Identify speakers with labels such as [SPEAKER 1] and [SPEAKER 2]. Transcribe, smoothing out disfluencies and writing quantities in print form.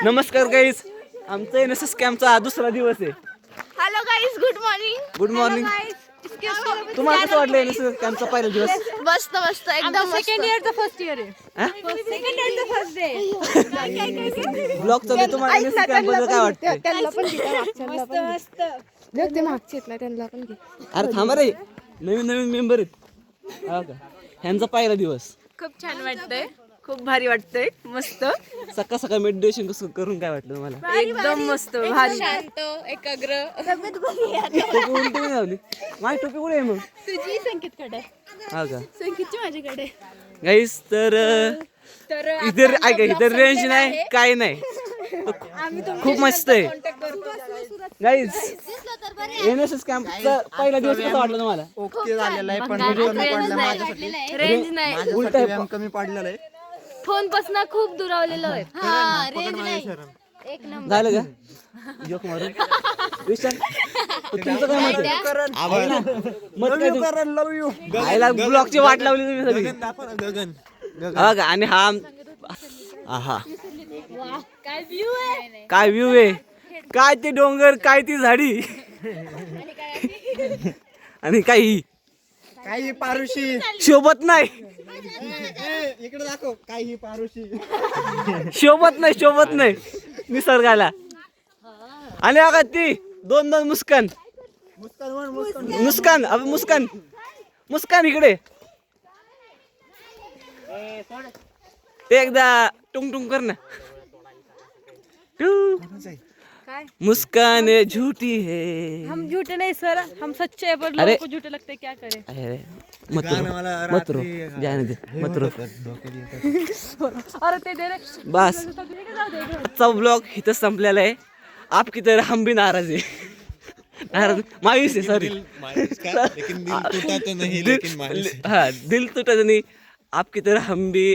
[SPEAKER 1] नमस्कार गाईस, आमचा एनएसएस कॅम्पचा हा दुसरा दिवस आहे.
[SPEAKER 2] Hello guys, good morning.
[SPEAKER 1] Good morning. तुम्हाला कसं वाटलं एनएसएस कॅम्पचा पहिला दिवस?
[SPEAKER 2] मस्त मस्त एकदम
[SPEAKER 3] सेकंड इयरचा फर्स्ट इयर आहे. सेकंड इयरचा फर्स्ट डे.
[SPEAKER 1] ब्लॉग चालू आहे. तुम्हाला एनएसएस कॅम्प बद्दल काय वाटतं?
[SPEAKER 3] त्यांना पण घे. मस्त मस्त. ते मागचे आहेत ना, त्यांना पण घे.
[SPEAKER 1] अरे थांबा रे, नवीन नवीन मेंबर आहेत. हा का, ह्यांचा पहिला दिवस.
[SPEAKER 3] खूप छान वाटतंय, खूप भारी वाटतंय. मस्त
[SPEAKER 1] सकाळ सकाळ मेडिटेशन कसं करून काय वाटलं तुम्हाला?
[SPEAKER 3] एकदम मस्त भारी, शांत, एकाग्र.
[SPEAKER 1] टोपी उलटी नाही लावली. माझी टोपी कुठे आहे मग?
[SPEAKER 3] तुझी संकेतकडे,
[SPEAKER 1] हा का
[SPEAKER 3] संकेतची माझ्याकडे.
[SPEAKER 1] गाईस, तर इधर ऐका, इधर रेंज नाही काय नाही, खूप मस्त आहे गाईज. एनएसएस कॅम्पचा पहिला दिवस कसा वाटला तुम्हाला?
[SPEAKER 4] ओके झालेला आहे, पण कमी पडला माझ्यासाठी.
[SPEAKER 3] रेंज नाही,
[SPEAKER 1] उलट
[SPEAKER 4] व्यायाम कमी पडलेला आहे.
[SPEAKER 3] फोन पासून खूप दुरावलेलो आहे.
[SPEAKER 1] झालं का जोक मारून? विशाल, तुमचं काय मत आहे? मत काय तुमचं? आईला ब्लॉकची वाट लावली तुम्ही सगळी.
[SPEAKER 4] गगन
[SPEAKER 1] हा का, आणि हा आहा
[SPEAKER 3] काय व्ह्यू आहे.
[SPEAKER 1] काय व्ह्यू आहे, काय ते डोंगर, काय ती झाडी, आणि काही
[SPEAKER 4] काही पारुशी
[SPEAKER 1] शोभत नाही,
[SPEAKER 4] इकडे दाखव. काही पारुशी
[SPEAKER 1] शोभत नाही, शोभत नाही निसर्गाला. आणि बघा ती दोन दोन मुस्कान, मुस्कान अबे मुस्कान, मुस्कान इकडे. ते एकदा टुंग टुंग कर ना.
[SPEAKER 3] काय?
[SPEAKER 1] मुस्कान है झूठी है.
[SPEAKER 3] हम झूठे नहीं सर, हम सच्चे हैं, पर
[SPEAKER 1] अरे.
[SPEAKER 3] लोगों को झूठे लगते हैं, क्या करें.
[SPEAKER 1] अरे मत रो, मत रो, जाने दे, मत रो.
[SPEAKER 3] अरे ते दे रे.
[SPEAKER 1] बस, आजचा ब्लॉग इथं संपलेला आहे. आप की तरह हम भी नाराज आहे. नाराज मायूस आहे, सॉरी. हा, दिल टूटा तो नहीं, आपकी तरह हम भी.